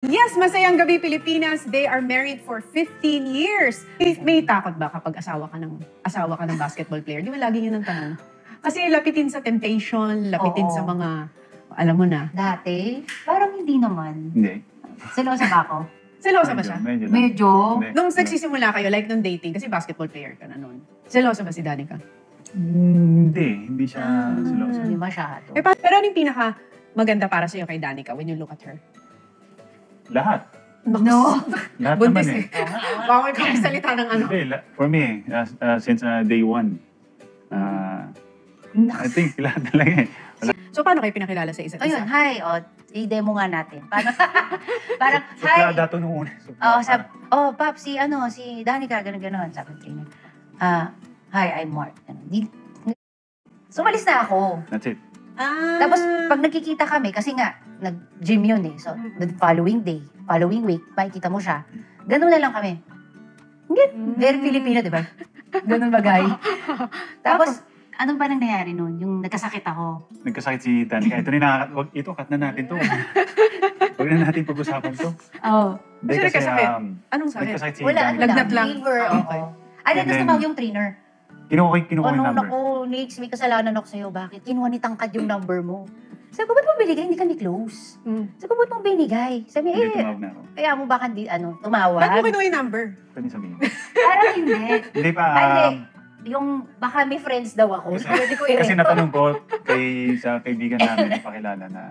Yes, Masayang Gabi Pilipinas. They are married for 15 years. May takot ba kapag asawa ka ng basketball player? Di ba lagi yun ang tanong? Kasi lapitin sa temptation, lapitin sa mga, alam mo na. Dati, parang hindi naman. Hindi. Selosa ba ako? Selosa ba siya? Medyo. Medyo. Nung nagsisimula kayo, like nung dating, kasi basketball player ka na noon. Selosa ba si Danica? Hindi siya siloso. Hindi masyado. Pero ano yung pinaka maganda para sa'yo kay Danica when you look at her? Lahat. No. Lahat Buntis naman eh. Bawal ka salita ng ano. Hindi, for me, since day one, I think lahat talaga eh. So paano kayo pinakilala sa isa't Ayun, isa? hi. I-demo nga natin. Parang, hi. Suplada to nung una. Pap, si Danica, gano'n. Sabi ko, hi, I'm Mark. Sumalis na ako. That's it. Tapos, pag nakikita kami, kasi nga, nag-gym yun eh. So, the following day, following week, makikita mo siya. Ganun na lang kami. Very Filipino, di ba? Ganun bagay. Tapos, anong ba nangyayari nun? Yung nagkasakit ako. Nagkasakit si Danica. Ito, cut na natin to. Huwag na natin pag-usapan to. Oo. Hindi Kasi nagkasakit? Anong sakit? Nagkasakit si Wala, Danica. Lagnat lang. Fever, Okay. Ay, And gusto then- tawag yung trainer. Kinuha yung Ano, number. naku, Nix, may kasalanan ako sa'yo. Bakit? Kinuha ni Tangkad yung number mo. Sabi ko, ba't mo binigay? Hindi kami close. Sabi ko, ba't mo binigay? Sabi, Hindi, tumawag na ako. kaya mo baka tumawag? Ba't mo kinuha yung number? Pwede sabihin. Parang hindi. Hindi pa. Hindi. Yung, baka may friends daw ako. Pwede ko Kasi i-reto. natanong ko sa kaibigan namin, pakilala na.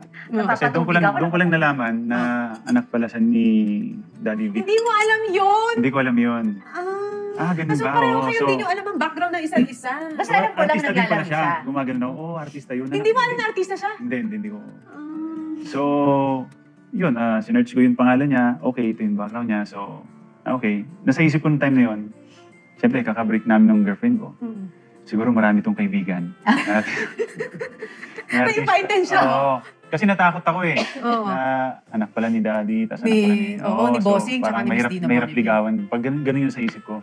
Kasi doon ko lang nalaman na anak pala siya ni Daddy Vic. Hindi mo alam yun! Hindi ko alam yun. Ganun So ba? pareho Oo, kayo, hindi nyo alam ang background ng isa't isa. Basta alam ko lang artista din pala naglalaro siya. Gumagano na, artista yun. Hindi mo alam na artista siya? Hindi ko. So, yun, sinearch ko yung pangalan niya. Okay, ito yung background niya. So, okay. Nasa isip ko ng time na yun, siyempre, kakabreak namin ng girlfriend ko. Siguro marami itong kaibigan. May pa-intention. Oo. Kasi natakot ako eh. Oo. Na anak pala ni Daddy, tas anak pala ni... ni Bossing, tsaka parang ni Miss Dina mahirap Bonneville. ligawan. Pag ganun yun sa isip ko.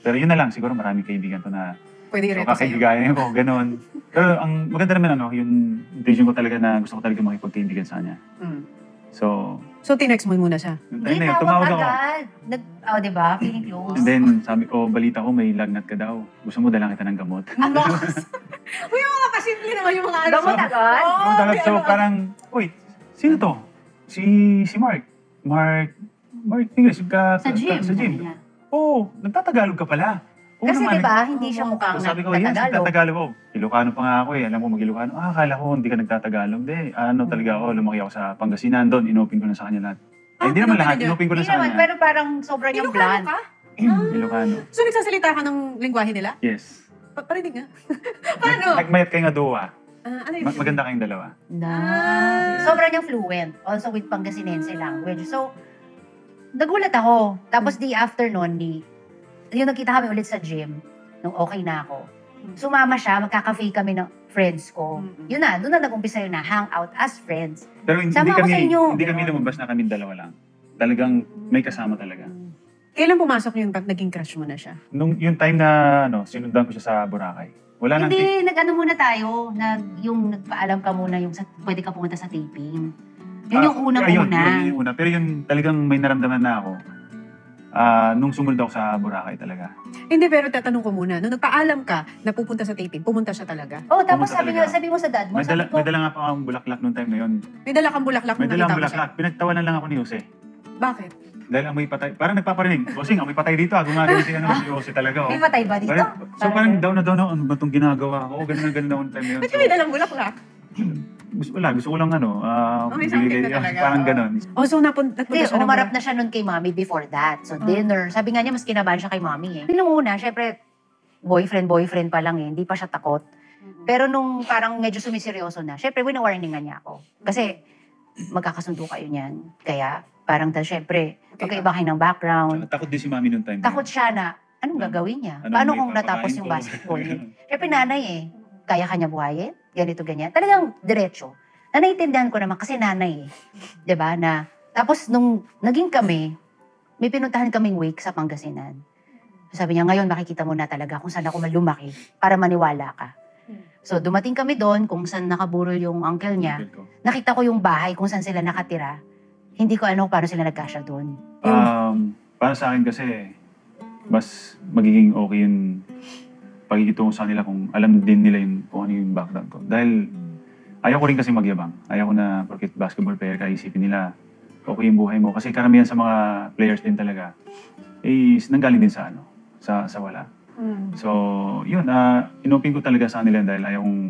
Pero yun na lang, siguro marami kaibigan to na Pwede i-reto sa'yo. kakaibiganin ko, ganun. Pero ang maganda naman yung intention ko talaga na gusto ko talaga makipagkaibigan sa kanya. So, tinext mo muna siya. yung time na yun, Hindi, tumawag tawag ako. agad. Diba? Feeling close. And then, sabi ko, balita ko, may lagnat ka daw. Gusto mo dalang kita ng gamot. Uy, yung mga kasimple naman yung mga ano. Gamot agad? Oo, Tapos, so ano. parang, uy, sino to? Si Mark. Mark English, Sa gym. Sa gym. Ganyan. Oo, nagtatagalog ka pala. Oo Kasi naman, diba, hindi siya mukhang So sabi ko, yes, nagtatagalog. nagtatagalog ako. Ilocano pa nga ako eh. Alam ko mag-Ilocano. Akala ko hindi ka nagtatagalog. Hindi, talaga ako. Lumaki ako sa Pangasinan doon. Inopen ko na sa kanya lahat. Hindi naman lahat. Inopen ko na Hindi sa naman, kanya. pero parang sobrang yung Ilocano bland. ka? Ilocano. So nagsasalita ka ng lingwahe nila? Yes. Parinig nga. Paano? Nagmayat kayo nga duwa. Ano yun? Maganda kayong dalawa. Sobrang yung fluent. Also with Pangasinense language. So, nagulat ako. Tapos di after nun, yung nagkita kami ulit sa gym, nung okay na ako. Sumama siya, magkaka-cafe kami ng friends ko. Yun na, doon na nag-umpisa yun na, hang out as friends. Pero hindi Sama ako sa inyo. hindi kami lumabas na kami dalawa lang. Talagang may kasama talaga. Kailan pumasok yung naging crush mo na siya? Yung time na sinundan ko siya sa Boracay. Wala nang Hindi, nag-ano muna tayo, yung nagpaalam ka muna, yung pwede ka pumunta sa taping. Yun yung unang-una. Yun yung una. Pero yun talagang may naramdaman na ako. Nung sumunod ako sa Boracay talaga. Hindi, pero tatanong ko muna. Nung nagpaalam ka na pupunta sa taping, pumunta siya talaga? Oh, tapos Pumunta talaga. sabi mo sa dad mo, sabi ko, May dala nga pa akong bulaklak nung time na yun. May dala kang bulaklak May nung dalang nakita mo siya? bulaklak. Pinagtawanan lang ako ni Jose. Bakit? Dahil amoy patay. Parang nagpaparinig. Bossing, amoy patay dito. Gumagano si Jose talaga. may patay ba dito? So parang down na down ako. Ano ba itong ginagawa ko? Ganun na ganun na time na yun. Ba't yung may dalang bulaklak? Gusto ko lang may something na talaga. Parang ganun. Oh, so nagpunta Hindi, siya ng umarap na siya nun kay mommy before that. So, dinner. Sabi nga niya, mas kinabahan siya kay mommy eh. Nung una, syempre, boyfriend pa lang eh. Hindi pa siya takot. Pero nung parang medyo sumiseryoso na, syempre, wina-warningan niya ako. Kasi, magkakasundo kayo niyan. Kaya, parang syempre, magkaiba kayo ng background. Takot din si mami nung time. Takot siya na, anong gagawin niya? Ano, Paano may kung natapos papakain yung ko? basketball niya? Syempre, nanay eh. Kaya kanya buhayin? Ganito, ganyan. Talagang diretso. Na naiintindihan ko naman kasi nanay eh. 'Di ba? Na, tapos nung naging kami, may pinuntahan kaming wake sa Pangasinan. Sabi niya, ngayon makikita mo na talaga kung saan ako lumaki para maniwala ka. So, dumating kami doon kung saan nakaburol yung uncle niya. Nakita ko yung bahay kung saan sila nakatira. hindi ko ano paano sila nagkasya doon. Para sa akin kasi, mas magiging okay yung pagkikitungo sa kanila kung alam din nila yung kung ano yung background ko. Dahil ayaw ko rin kasi magyabang. Ayaw ko na porket basketball player ka, isipin nila okay yung buhay mo. Kasi karamihan sa mga players din talaga is nanggaling din sa sa wala. So, yun, inopin ko talaga sa kanila dahil ayaw kong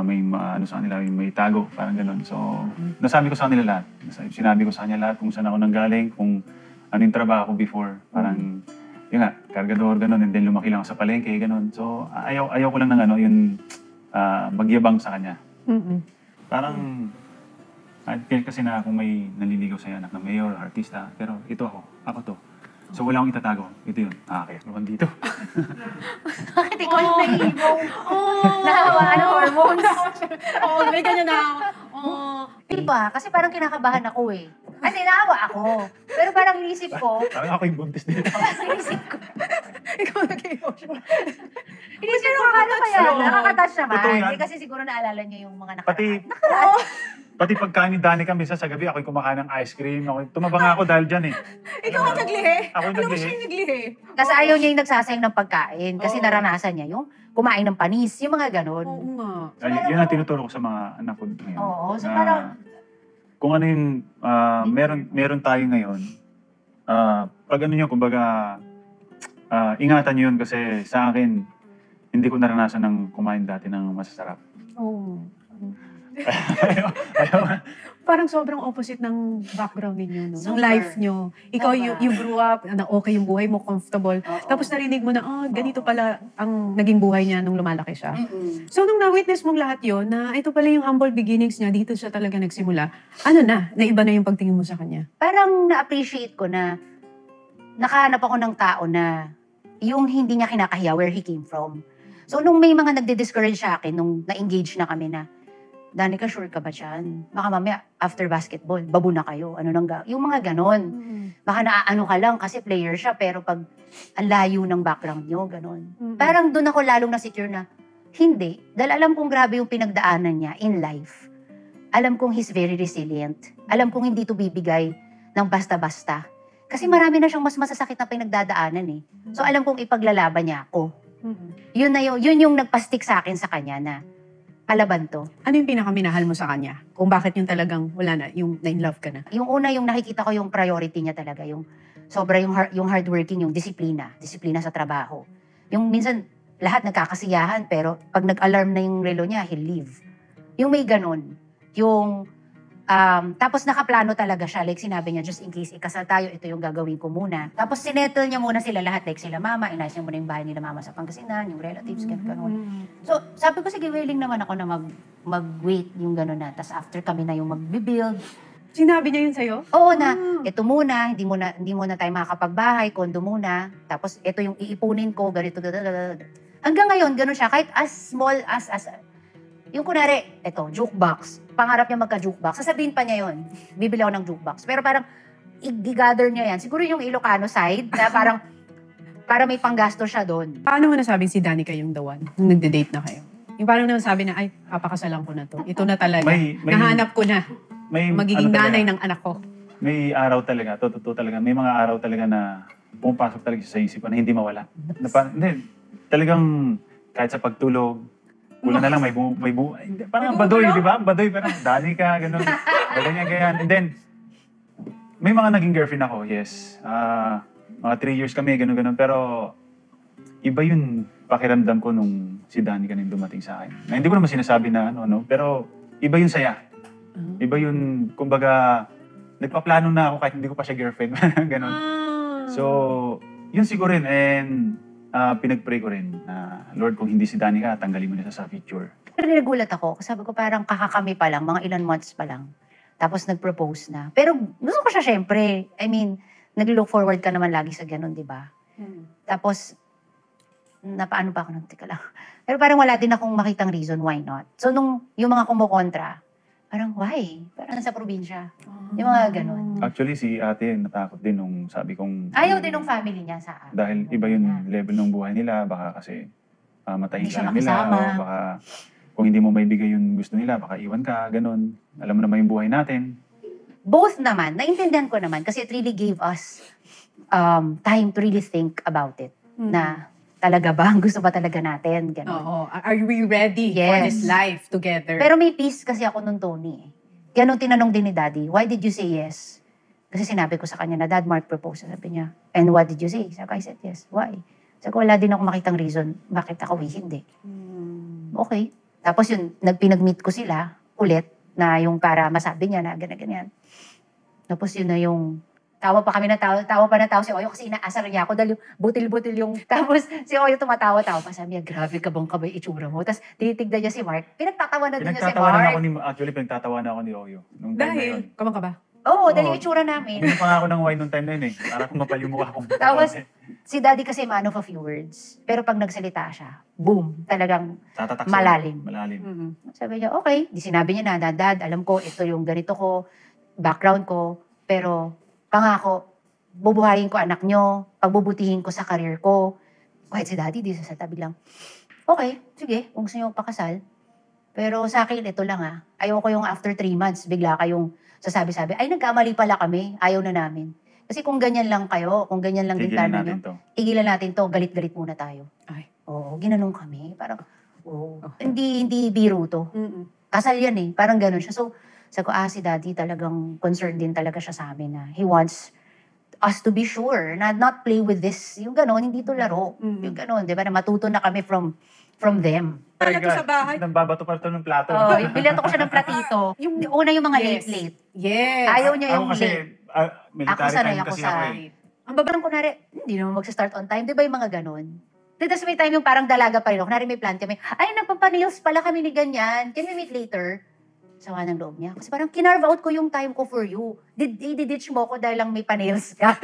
may sa kanila, may tago, parang gano'n. So, nasabi ko sa kanila lahat. Sinabi ko sa kanila lahat kung saan ako nanggaling, kung ano yung trabaho ko before. Parang, yun nga, kargador, gano'n, and then lumaki lang ako sa palengke, gano'n. So, ayaw ko lang ng yung magyabang sa kanya. Parang, kasi na kung may naliligaw sa'yo anak na mayor, artista, pero ito ako to. So wala akong itatago. Ito yun. Kaya naman dito. Bakit ikaw yung naiibaw? Nahawaan ng hormones. May ganyan na. Diba? Kasi parang kinakabahan ako eh. Hindi, naawa ako. Pero parang inisip ko, Parang ako yung buntis dito. inisip ko, Ikaw nag-emotion. inisip ko, paano kaya? Oo. Nakakatouch naman. Totoo yan. Hindi kasi siguro naalala niya yung mga Pati, nakaraan. pati pagkain ni Dani kami sa gabi, ako yung kumakain ng ice cream. Tumabang ako dahil dyan eh. Ikaw ang naglihi. Ako yung Alam mo naglihi. siya yung naglihi. Kasi ayaw niya yung nagsasayang ng pagkain. Kasi Oo. naranasan niya yung kumain ng panis, yung mga ganon. Oo nga. Yun ang tinuturo ko sa mga anak ko ngayon. Oo, so Na parang, kung ano yung meron tayo ngayon, pag ano nyo, kumbaga, ingatan nyo yun kasi sa akin, hindi ko naranasan ng kumain dati ng masasarap. Oo. Ayaw. Parang sobrang opposite ng background ninyo, no? Ng Super. life nyo. Ikaw, Tama. you grew up, na okay yung buhay mo, comfortable. Oo. Tapos narinig mo na, ganito pala ang naging buhay niya nung lumalaki siya. So, nung na-witness mong lahat yon na ito pala yung humble beginnings niya, dito siya talaga nagsimula, naiba na yung pagtingin mo sa kanya? parang na-appreciate ko na nakahanap ako ng tao na yung hindi niya kinakahiya where he came from. So, nung may mga nagde-discourage sa akin, nung na-engage na kami na, Danica, sure ka ba dyan? Baka mamaya, after basketball, babo na kayo. Yung mga ganon. Baka naaano ka lang kasi player siya, pero pag ang layo ng background niyo, ganon. Parang doon ako lalong na-secure na, hindi. Dahil alam kong grabe yung pinagdaanan niya in life. Alam kong he's very resilient. Alam kong hindi to bibigay ng basta-basta. Kasi marami na siyang mas masasakit na pinagdadaanan eh. So alam kong ipaglalaban niya ako. Yun yung nagpa-stick sa akin sa kanya na palaban to. Ano yung pinakaminahal mo sa kanya? Kung bakit yung talagang wala na, yung na-in-love ka na? Yung una, yung nakikita ko yung priority niya talaga, yung sobra yung hardworking, yung disiplina sa trabaho. Yung minsan, lahat nagkakasiyahan, pero pag nag-alarm na yung relo niya, he'll leave. Yung may ganun. Yung, tapos nakaplano talaga siya, like sinabi niya, just in case ikasal tayo, ito yung gagawin ko muna. Tapos sinettle niya muna sila lahat, like sila mama, inayos niya muna yung bahay nila mama sa Pangasinan, yung relatives, ganun. So, sabi ko, sige, willing naman ako na mag-wait yung gano'n na. Tapos after kami na yung mag-build. Sinabi niya yun sa'yo? Oo na, ito muna, hindi muna tayo makakapagbahay, kondo muna. Tapos ito yung iipunin ko, ganito, hanggang ngayon, gano'n siya. Kahit as small as yung kunwari, ito, jukebox. Pangarap niya magka-jukebox. Sasabihin pa niya yun, bibili ako ng jukebox. Pero parang, i-gather niya yan. Siguro yung Ilocano side, na parang, para may panggasto siya doon. Paano mo nasabing si Danica yung the one nung nagde-date na kayo? Yung parang naman sabi na, ay, papakasalan ko na to. Ito na talaga. Nahanap ko na. Magiging nanay ng anak ko. May araw talaga, totoo talaga. May mga araw talaga na pumapasok talaga sa isipan na hindi mawala. Hindi, talagang kahit sa pagtulog, kulang na lang parang badoy, di ba? Badoy, parang Danica, gano'n. Ganyan. And then, may mga naging girlfriend ako, yes. Mga 3 years kami, gano'n. Pero, iba yung pakiramdam ko nung si Danica na yung dumating sa akin. Na, hindi ko naman sinasabi na pero iba yung saya. Iba yung, kumbaga, nagpaplano na ako kahit hindi ko pa siya girlfriend. Gano'n. So, yun siguro rin. And, pinag-pray ko rin na, Lord, kung hindi si Danica, tanggalin mo na sa future. Pero nagulat ako, kasi sabi ko parang kakakami pa lang, mga ilan months pa lang. Tapos nag-propose na. Pero gusto ko siya syempre. I mean, nag-look forward ka naman lagi sa ganun, di ba? Tapos, napaano pa ako nung, tika lang. Pero parang wala din akong makitang reason why not. So, nung yung mga kumukontra, parang why? Parang nasa probinsya. Yung mga ganun. Actually, si ate natakot din nung sabi kong... Ayaw din ng family niya sa akin. Dahil iba yung level ng buhay nila, baka kasi matahin Hindi siya ka nila, makisama. o baka kung hindi mo maibigay yung gusto nila, baka iwan ka, ganun. Alam mo naman yung buhay natin. both naman, naintindihan ko naman kasi it really gave us time to really think about it. Na talaga ba? Gusto ba talaga natin? Ganon. Oo. Are we ready for Yes. this life together? Pero may peace kasi ako nung Tony. Kaya nung tinanong din ni Daddy, why did you say yes? Kasi sinabi ko sa kanya na, Dad, Mark proposed. Sabi niya, and what did you say? Sabi ko, I said yes. Why? Sabi ko, wala din ako makitang reason bakit ako hindi. Okay. Tapos yun, pinag-meet ko sila ulit na yung para masabi niya na ganyan. Tapos yun na yung tawa pa kami na tawa pa na tawa si Oyo kasi inaasar niya ako dahil butil-butil yung tapos si Oyo tumatawa-tawa pa sabi niya, grabe ka bang kabay itsura mo. Tapos tinitignan niya si Mark. Pinagtatawanan din niya si Mark. Pinagtatawanan ako ni Oyo. Nung time na yun. Dahil, kamang ka ba? Oo, dahil Oo. yung itsura namin. Uminom pa nga ako ng wine nung time na yun eh. Para kung mapal yung mukha kong Tapos, si Daddy kasi man of a few words. Pero pag nagsalita siya, boom, talagang Tatatak sa'yo. malalim. Malalim. Sabi niya, okay. Di sinabi niya na, Dad, alam ko, ito yung ganito ko, background ko, pero pangako, bubuhayin ko anak nyo, pagbubutihin ko sa career ko. Kahit si Daddy, di sa tabi lang. Okay, sige, kung gusto nyo pakasal. Pero sa akin, ito lang ayoko yung after 3 months, bigla kayong sasabi-sabi, ay, nagkamali pala kami, ayaw na namin. Kasi kung ganyan lang kayo, kung ganyan lang din Tigilan plano natin nyo, to. tigilan natin to, galit-galit muna tayo. Ay. Oo, ginanong kami. Parang, hindi biro to. Mm-mm. Kasal yan parang ganun siya. So, sabi ko, si Daddy talagang concerned din talaga siya sa amin na he wants us to be sure na not play with this. Yung gano'n, hindi to laro. Yung gano'n, di ba? Na matuto na kami from them. Wala to sa bahay. Nambabato pa ito ng plato. Oh, bilato ko siya ng platito. Yung- Una yung mga Yes. late-late. Yes. Ayaw niya Ako yung kasi, late. military Ako sanay time ako kasi sa- ako eh. Ang babarang kunwari, hindi naman magsa-start on time. Di ba yung mga ganun? Tapos may time yung parang dalaga pa rin ako. Kunwari may plan kami, ay, nagpapanails pala kami ni ganyan. Can we meet later? Sawa ng loob niya. Kasi parang kinarve out ko yung time ko for you. Diditch mo ko dahil lang may panails ka.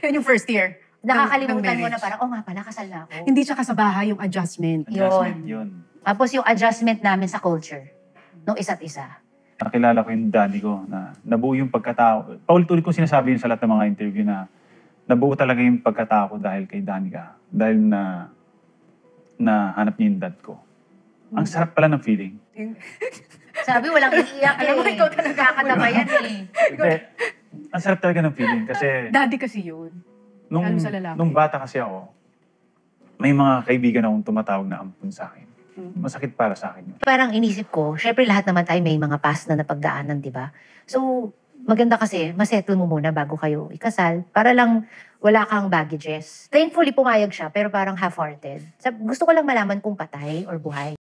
Yun yung first year. Nakakalimutan ng mo na marriage. parang, nga pala, kasal na ako. Hindi siya kasabahay yung adjustment. Adjustment yun. Tapos yung adjustment namin sa culture nung isa't isa. Nakilala ko yung daddy ko na nabuo yung pagkatao. Paulit-ulit kong sinasabi yun sa lahat ng mga interview na nabuo talaga yung pagkatao ko dahil kay Danica. Dahil na hanap niya yung dad ko. Ang sarap pala ng feeling. Sabi, walang iiyak Alam mo, ikaw talaga. Kakatabayan Hindi, ang sarap talaga ng feeling kasi Daddy kasi yun. nung, Lalo sa lalaki. nung bata kasi ako, may mga kaibigan akong tumatawag na ampun sa akin. Masakit para sa akin yun. Parang inisip ko, syempre lahat naman tayo may mga past na napagdaanan, di ba? So, maganda kasi, masettle mo muna bago kayo ikasal para lang wala kang baggages. Thankfully, pumayag siya, pero parang half-hearted. Gusto ko lang malaman kung patay or buhay.